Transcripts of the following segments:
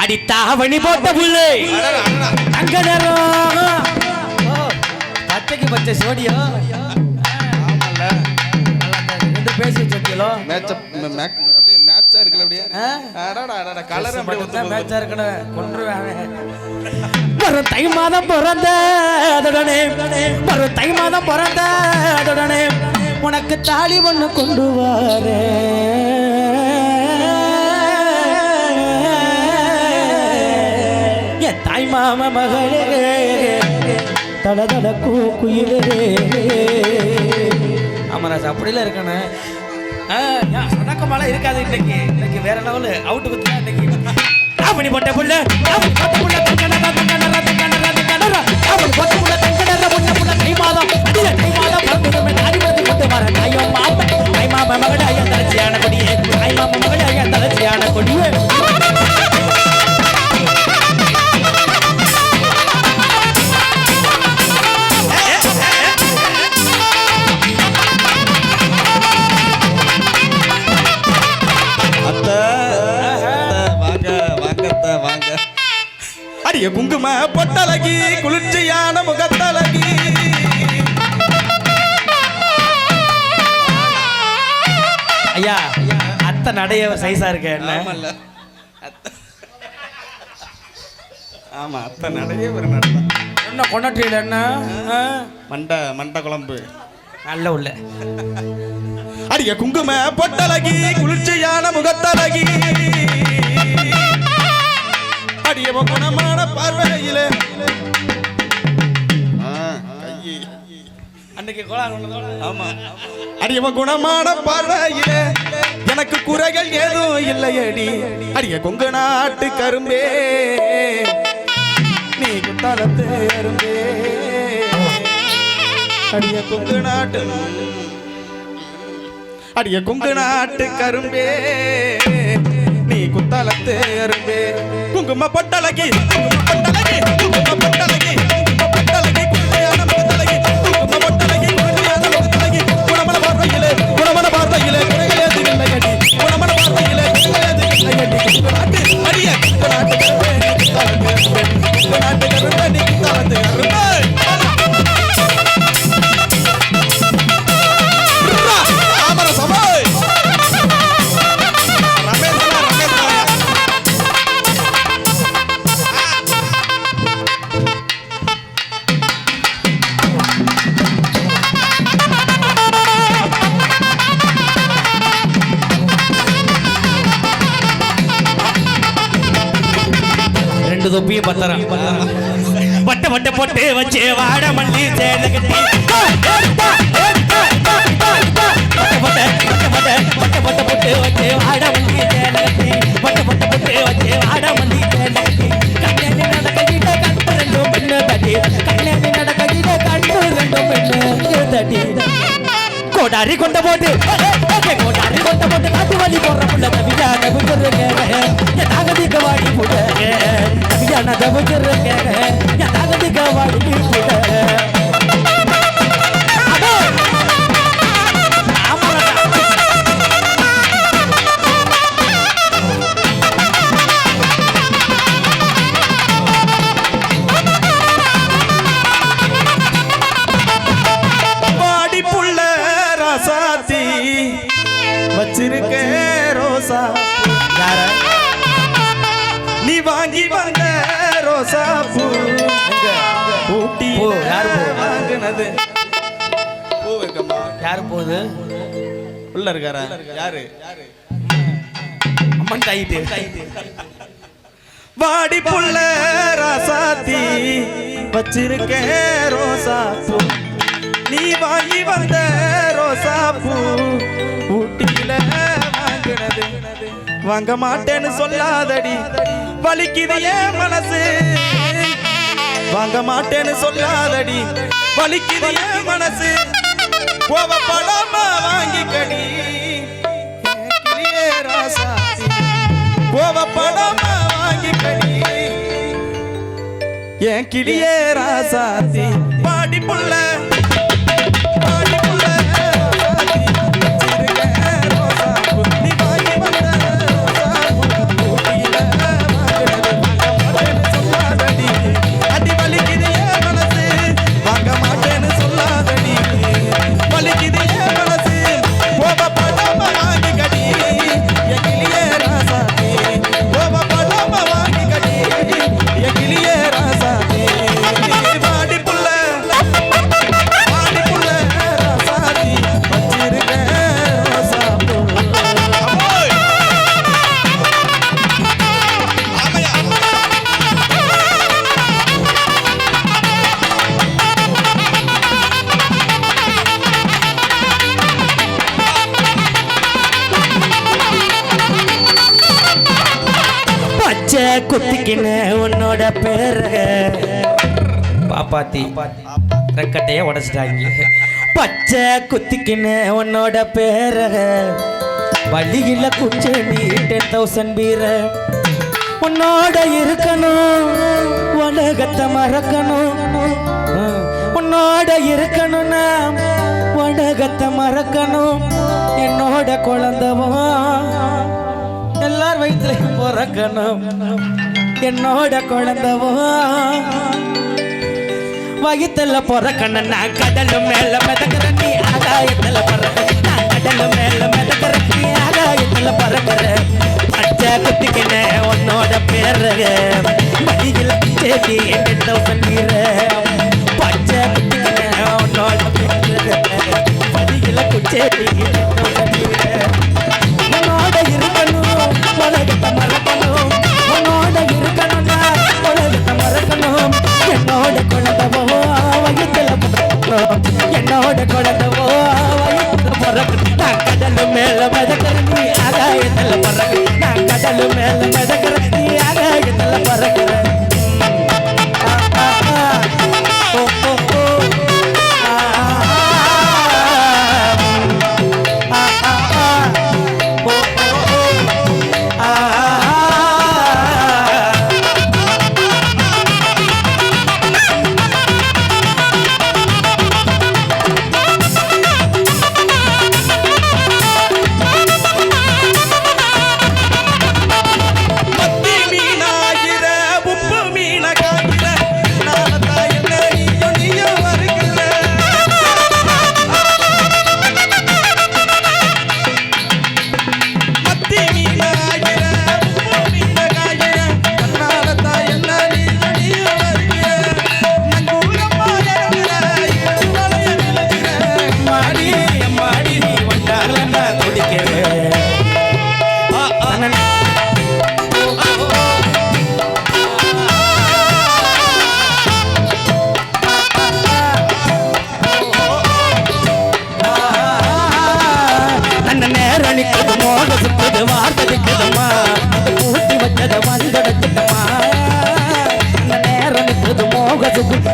அடி தாவணி போட்ட புள்ளே அங்க நேரம் பச்சைக்கு பச்சை சோடியோ பேசி வச்சிருக்கீங்களோ அப்படியே மேட்சா இருக்குல்ல அப்படியே கலர் அப்படியே மேட்சா இருக்கணும் கொன்றுவேன் வரும் தை மாதம் பிறந்த அதுடனே வரும் தை மாதம் பிறந்த அதுடனே உனக்கு தாலி ஒண்ணு கொண்டு வாரே என் தாய் மாம மகளே தட தட குயிலே ஆமாராஜ் அப்படிலாம் இருக்கணும் சதக்கமாலாம் இருக்காது இன்னைக்கு வேற லெவலு அவுட்டு குத்துலாம் இன்னைக்கு அவனி போட்ட புள்ள அவனி போட்ட புள்ள தங்கனரா தங்கனரா தங்கனரா தங்கனரா அவனி போட்ட புள்ள தங்கனரா புள்ள புள்ள தை மாதம் அடில தை மாதம் பறந்துமே அடிமதி கொண்டு வர தாய் மாமா மகளே ஐயா தலச்சியான கொடியே தாய் மாமா மகளே ஐயா தலச்சியான கொடியே அடிய குங்கும பொட்டலகி குளிர்ச்சியான முகத்தலகி ஐயா அத்தை நடைய சைஸா இருக்க என்ன ஆமா அத்தை நடைய ஒரு நடை என்ன கொண்டாட்டியில என்ன மண்டை குழம்பு நல்ல உள்ள அடிய குங்கும பொட்டலகி குளிர்ச்சியான முகத்தலகி அடிய குணமான பார்வையிலே அன்னைக்கு ஆமா அடிய குணமான பார்வையிலே எனக்கு குறைகள் ஏதும் இல்லையடி அடிய கொங்கு நாட்டு கரும்பே நீ குத்தாலத்து அரும்பே அடிய கொங்கு நாட்டு அடிய கொங்கு நாட்டு கரும்பே நீ குத்தாலத்து அரும்பே குங்கும பொட்டலகி குங்கும பொட்டலகி குங்கும பொட்டலகி குங்கும பொட்டலகி குணமன பார்வையிலே குறைகளேது இல்லையடி குணமன பார்வையிலே குறைகளேது இல்லையடி அடிய நாட்டு கரும்பே நாட்டு கரும்பே நீ குத்தாலத்து அரும்பே தொப்பிய பத்தரம் வட்ட வட்ட போட்டு வச்சு வாட மல்லி சேல கட்டி வட்ட போட்டு வச்சு வாட மல்லி சேல கட்டி வட்ட போட்டு வச்சு வாட மல்லி சேல கட்டி கண்ணே நடக்கிட்ட கண்டு ரெண்டும் பெண்ணு தட்டி கண்ணே நடக்கிட்ட கண்டு ரெண்டும் பெண்ணு தட்டி கோடாரி கொண்ட போட்டு காத்து வலி போடுற புள்ள தவியான புஜருங்க தாகதிக்க வாடி புடங்க தவியான புஜருங்க தாகதிக்க வாடி புடங்க வச்சிருக்க ரோசா நீ வாங்கி வந்த ரோசா பூ ஊட்டி யாரு வாங்கினது பூ வைக்கமா யாரு போகுது உள்ள இருக்காரா யாரு அம்மன் தாயிட்டு வாடி புள்ள ராசாத்தி வச்சிருக்க ரோசா பூ நீ வாங்கி வந்த ரோசா பூ ஊட்டியில வாங்கினது வாங்க மாட்டேன்னு சொல்லாதடி வலிக்குது என் மனசு வாங்க மாட்டேன்னு சொல்லாதடி வலிக்குது என் மனசு கோவப்படாம வாங்கிக்கடி ராசாத்தி கோவப்படாம வாங்கிக்கடி என் கிளியே ராசாத்தி பாடி புள்ள குத்திக்கின உன்னோட பேர பாப்பாத்தி ரெக்கட்டைய உடைச்சிட்டாங்க. பச்சை குத்திக்கின உன்னோட பேர வழியில குஞ்சு நீ 10,000 பீர உன்னோட இருக்கணும் உலகத்தை மறக்கணும். உன்னோட இருக்கணும்னா உலகத்தை மறக்கணும். என்னோட குழந்தவோ எல்லார் வயிற்றுலையும் பிறக்கணும். என்னோட குழந்தவோ வயிற்றுல பிறக்கணும். நான் கடலு மேல மிதக்கிற நீ ஆகாயத்துல பறக்க. நான் கடலு மேல மிதக்கிற நீ ஆகாயத்துல பறக்கிற. பச்சை குத்திக்கின உன்னோட பேரு மடியில சேதி 10,000 பீர பச்சை குத்திக்கின உன்னோட பேரு மடியில குச்சேதி 10,000 பீர உன்னோட இருக்கணும் உலகத்தை மறக்கணும். உன்னோட இருக்கணும்னா உலகத்தை மறக்கணும். என்னோட குழந்தவோ வயிற்றுல பிறக்கணும். என்னோட குழந்தவோ வயிற்றுல பிறக்கணும். நான் கடலு மேல மிதக்கிற நீ ஆகாயத்துல பறக்க. நான் கடலு மேல மிதக்கிற நீ ஆகாயத்துல பறக்கிற.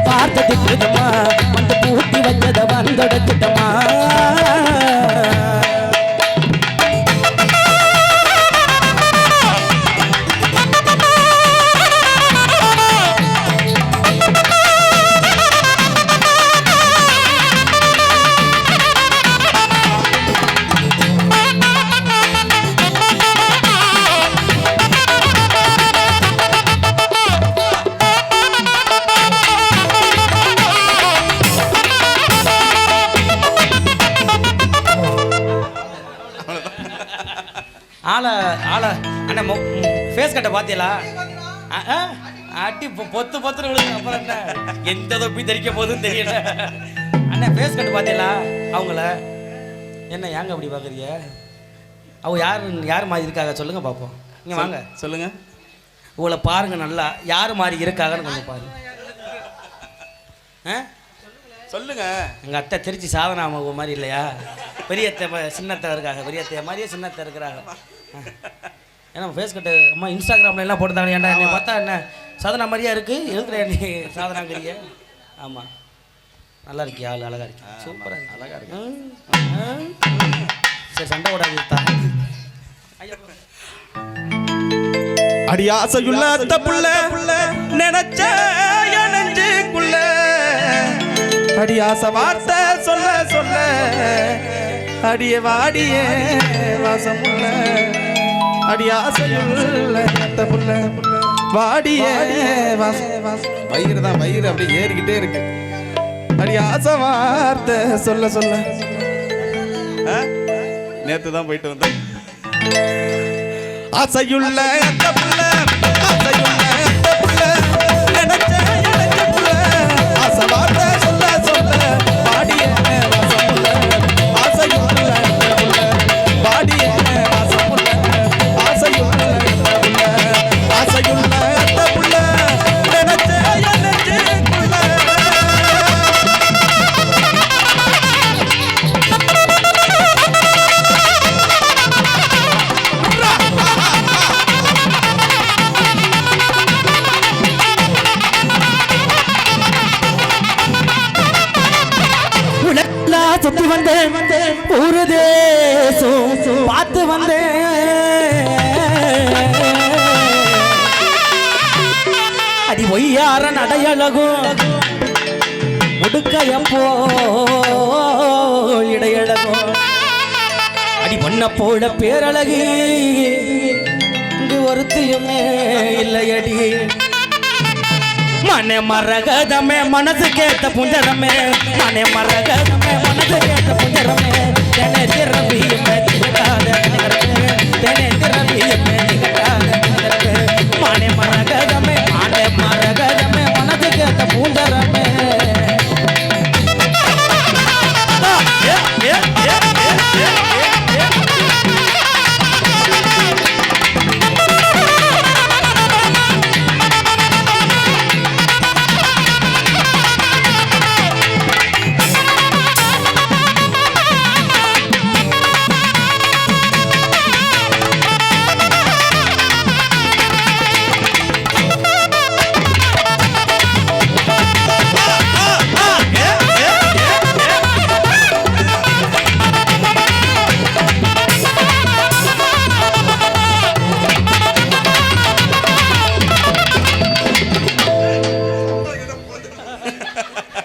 பார்த்ததுக்குதுமா வந்து பூட்டி வச்சத வந்தொடச்சிட்டமா. அண்ணா ஃபேஸ் கட்ட பார்த்தீங்களா? அட்டி பொத்து பொத்துன்னு விழுங்க. அப்புறம் என்ன எந்த தொப்பி தெரிக்க போகுதுன்னு தெரியல. அண்ணா ஃபேஸ் கட்ட பார்த்தீங்களா? அவங்கள என்ன ஏங்க அப்படி பார்க்குறீங்க? அவங்க யார் மாதிரி இருக்காங்க சொல்லுங்க பார்ப்போம். நீங்கள் வாங்க சொல்லுங்க. உங்களை பாருங்க நல்லா யார் மாதிரி இருக்காங்கன்னு கொஞ்சம் பாருங்க. சொல்லுங்க. எங்கள் அத்தை திருச்சி சாதனா அவங்க மாதிரி இல்லையா? பெரியத்தை சின்னத்தை இருக்காங்க. பெரியத்தை மாதிரியே சின்னத்தை இருக்கிறாங்க. ஏன்னா ஃபேஸ் கட்டு அம்மா இன்ஸ்டாகிராமில் எல்லாம் போட்டுருந்தாங்க. ஏன்டா என்னை பார்த்தா என்ன சாதனா மாதிரியா இருக்குது இருக்கிற நீ சாதனாங்கிறிய? ஆமாம் நல்லா இருக்கியா? ஆள் அழகாக இருக்கு. சூப்பராக இருக்கு. அழகாக இருக்கு. சரி சண்டை ஓடாது. அடி ஆசையுள்ள அந்த புள்ள நினைச்ச நெஞ்சுக்குள்ள அடி ஆசை வார்த்தை சொல்ல சொல்ல அடியே வாடியே வாசமுள்ள அடி ஆசையுள்ள அந்த புள்ள வாடியே வயிறு தான் வயிறு அப்படியே ஏறிக்கிட்டே இருக்கு. அடி ஆசை வார்த்தை சொல்ல சொல்ல நேத்து தான் போயிட்டு வந்தேன். ஆசையுள்ள அந்த புள்ள ஆசையுள்ள அந்த புள்ள நினைச்ச புள்ள ஆசை வார்த்தை சொல்ல சொல்ல வாடியே வாசமுள்ள ஆசையுள்ள அந்த புள்ள வாடியே வாசமுள்ள ஆசையுள்ள அந்த புள்ள ஆசையுள்ள அந்த புள்ள நினைச்ச புள்ள. வந்தேன் ஒரு தேசம் பார்த்து வந்தேன் அடி ஒய்யார நடையழகும் முடுக்கையப்போ இடையழகும் அடி பொண்ண போல பேரழகு இங்கு ஒருத்தியுமே இல்லையடி மனே மரகதமே மனசு கேட்ட புஞ்சரமே மனே மரகதமே மனசு கேட்ட புஞ்சரமே தெனே திரவியுமே திகட்டாத தெனே திரவியுமே திகட்டாத மனே மரகதமே மனசு கேட்ட புஞ்சரமே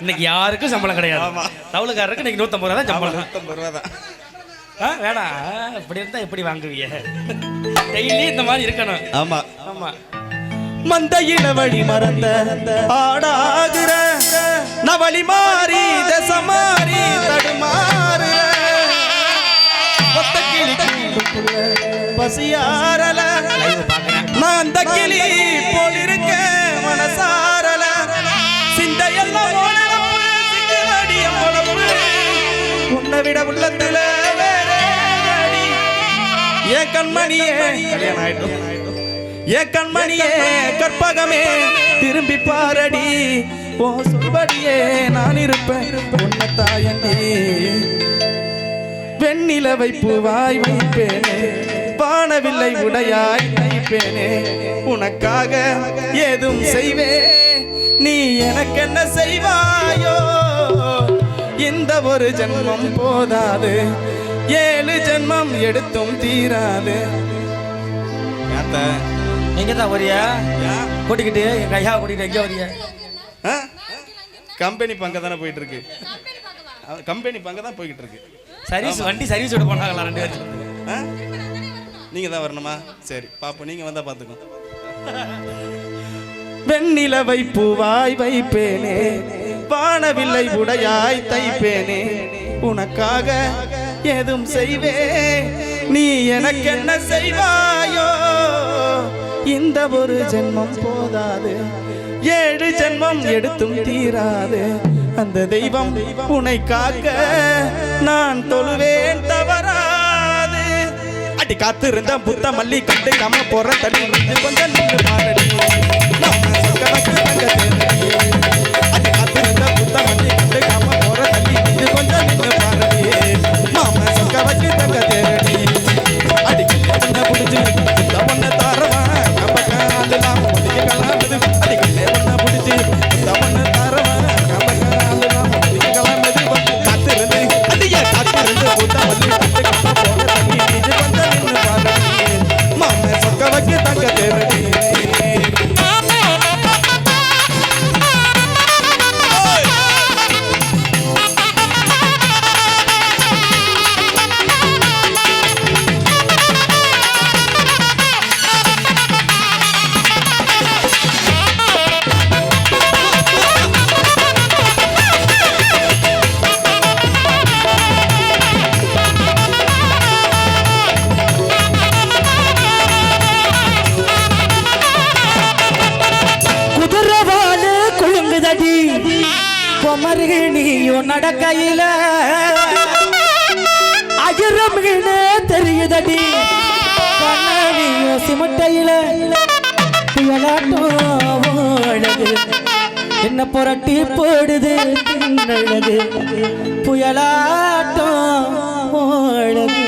இன்னைக்கு யாருக்கும் சம்பளம் கிடையாது. தவுளுக்காரருக்கு இன்னைக்கு 150 ரூபா தான் சம்பளம். 150 ரூபா தான். வேணாம், இப்படி இருந்தா எப்படி வாங்குவீங்க? டெய்லி இந்த மாதிரி இருக்கணும். ஆமா ஆமா. மந்தையில வழி மறந்த ஆடாகிற நவழி மாறி தசமாரி தடுமாறு ஒத்த கிளி பசியாரல நான் அந்த கிளி போல் இருக்க மனசாரல சிந்தையெல்லாம் உன்னை விட உள்ளத்துல ஏ கண்மணியே கல்யாணம் ஆயிடும் ஏ கண்மணியே கற்பகமே திரும்பி பாரடி ஓ சொல்படியே நான் இருப்பேன் உன்னை தாயண்டி வெண்ணிலவை பூவாய் வைப்பேனே வானவில்லை உடையாய் வைப்பேனே உனக்காக ஏதும் செய்வே நீ எனக்கு என்ன செய்வாயோ இந்த ஒரு ஜென்மம் போதாது 7 ஜென்மம் எடுத்தும் தீராது. எங்க தான் வரியா கூட்டிக்கிட்டு எங்க ஐயா கூட்டிக்கிட்டு எங்க வரியா? கம்பெனி பங்க தானே போயிட்டு இருக்கு. கம்பெனி பங்க தான் போய்கிட்டு இருக்கு. சர்வீஸ் வண்டி சர்வீஸ் விட போனாங்களா 2 பேரும்? நீங்க தான் வரணுமா? சரி பாப்போம், நீங்க வந்தா பாத்துக்கோ. வெண்ணிலவை பூவாய் வைப்பேனே வானவில்லை உடையாய் தைப்பேனே உனக்காக ஏதும் செய்வே நீ எனக்கு என்ன செய்வாயோ இந்த ஒரு ஜென்மம் போதாது 7 ஜென்மம் எடுத்தும் தீராது அந்த தெய்வம் உன்னை காக்க நான் தொழுவேன் தவறாது. அடி காத்திருந்த புத்த மல்லி கண்டு கம போற தண்ணி கொஞ்சம் நின்று பாரடி அடி காத்திருந்த புத்த மல்லி கண்டு கம போற தண்ணி இது கொஞ்சம் நின்று பாரடி மாம சொக்க வச்சு தங்க தேரடி அடி கண்ண புடிச்சு புத்த பொண்ண தாரவா கம்பக்கால நாம ஒதுக்கி கலாமது அடி கண்ண புடிச்சு புத்த பொண்ண தாரவா கம்பக்கால நாம ஒதுக்கி கலாமது காத்திருந்து அடியே காத்திருந்து புத்த மல்லி கண்டு கம போற தண்ணி இது கொஞ்சம் நின்று பாரடி மாம சொக்க வச்சு தங்க தேரடி. நீயும் நடக்கையில அஜரம் தெரியுதடி கண்ணாடியும் சிமட்டையில புயலாட்டோழகு என்ன புரட்டி போடுது நல்லது புயலாட்டம் ஓழகு.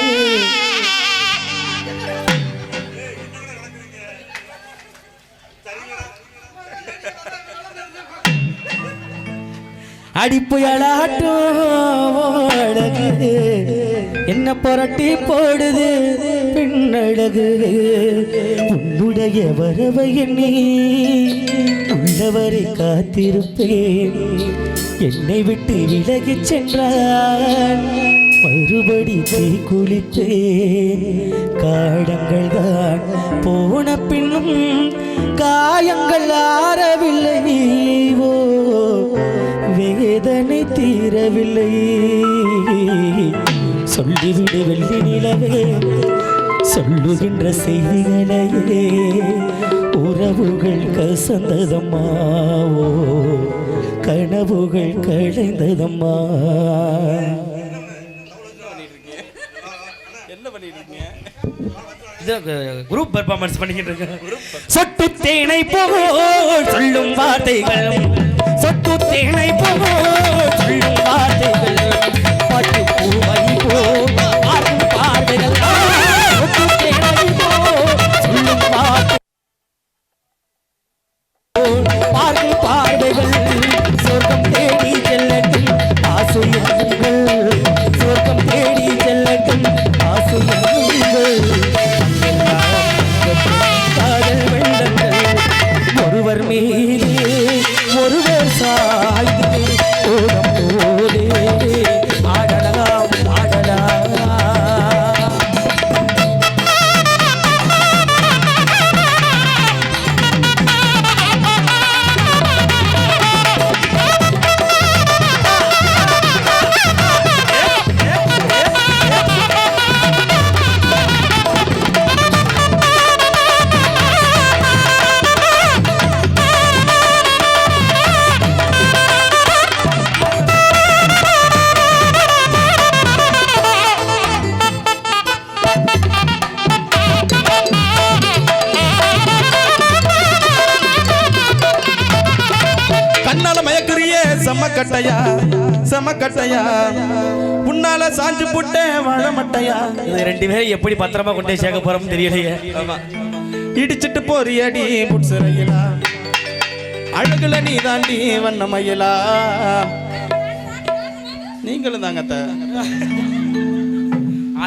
அடிப்புயலாட்டும் அழகு என்ன புரட்டி போடுது பெண்ணழகு உன்னுடைய வரவை எண்ணி உள்ளவரை காத்திருப்பேன் என்னை விட்டு விலகிச் சென்றான் மறுபடி தீ குளித்தேன் காடங்கள் தான் போன பின்னும் காயங்கள் ஆறவில்லை ஓ வேதனை தீரவில்லை சொல்லிவிடு வெள்ளி நிலவே சொல்லுகின்ற செய்திகளையே உறவுகள் கசந்ததம்மா ஓ கனவுகள் களைந்ததம்மா குரூப் பெர்ஃபார்மன்ஸ் பண்ணிக்கிட்டு இருக்கேன் சொட்டு தேனை போல் சொல்லும் வார்த்தைகள் சொட்டு தேனை போல் சொல்லும் வார்த்தைகள் பட்டு பூவை போல் பார்க்கும் பார்வைகள் சொட்டு தேனை போல் சொல்லும் வார்த்தைகள் பார்க்கும் பார்வைகள் சொர்க்கம் தேடி செல்லட்டும் ஆசையங்கள் சொர்க்கம் தேடி செல்லட்டும் ஆசையங்கள் காதல் வெள்ளங்கள் ஒருவர் மீது ஒருவர் சாய்ந்து ஓடம் போதே ஆடலாம் ஆடலாம் கண்ணால மயக்குறியே செம்மக்கட்டையா செம்மக்கட்டையா உன்னால சாஞ்சு புட்டே வாழ மட்டையா இது ரெண்டு பேரும் எப்படி பத்திரமா கொண்டு போய் சேர்க்க போறோம்னு தெரியலையே இடிச்சிட்டு போறியடி புட்சரையிலா அழகுல நீ தாண்டி வண்ணமயிலா நீங்களும் தாங்க அத்தை.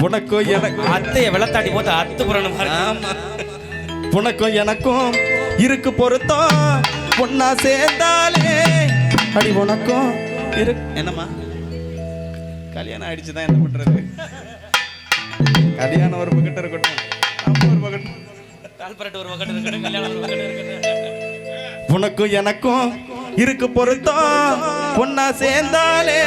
உனக்கும் எனக்கு அத்தைய வெள்ளத்தாடி போட்டு அத்து புறணும் உனக்கும் எனக்கும் இருக்கு பொருத்தம் பொண்ணா சேர்ந்தாலே அடி உனக்கும் என்னம்மா கல்யாணம் ஆயிடுச்சுதான் என்ன பண்றது கல்யாணம் ஒரு பக்கெட் இருக்கட்டும் நம்ம ஒரு பக்கெட் கால்பரட்டு ஒரு பக்கெட் இருக்கட்டும் கல்யாணம் ஒரு பக்கெட் இருக்கட்டும் உனக்கும் எனக்கும் இருக்கு பொருத்தம் பொண்ணா சேர்ந்தாலே